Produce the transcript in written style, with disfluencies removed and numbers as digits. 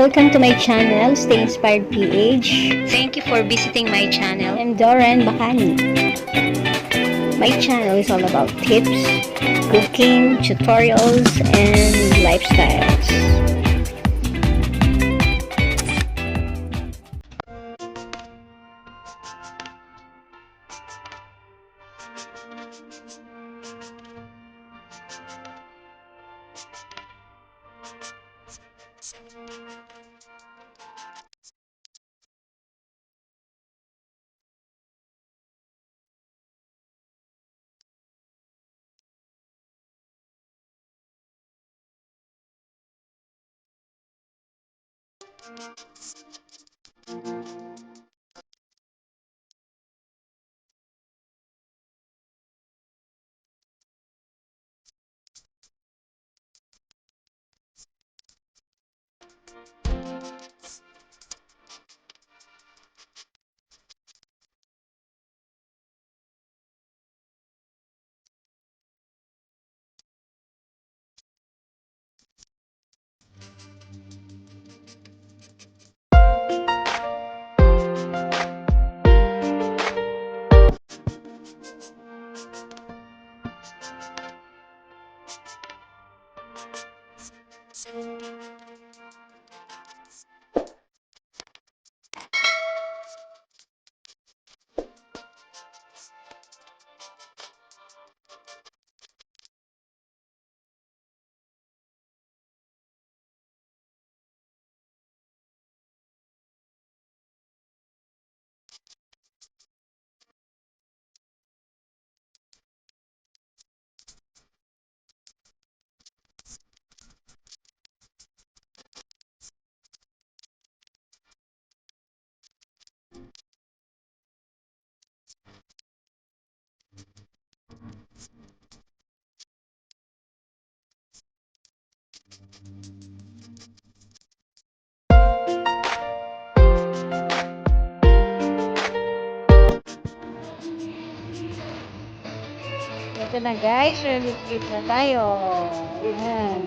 Welcome to my channel, Stay Inspired PH. Thank you for visiting my channel. I'm Doren Bacani. My channel is all about tips, cooking, tutorials, and lifestyles. Ito na guys, ready na tayo. Ayan.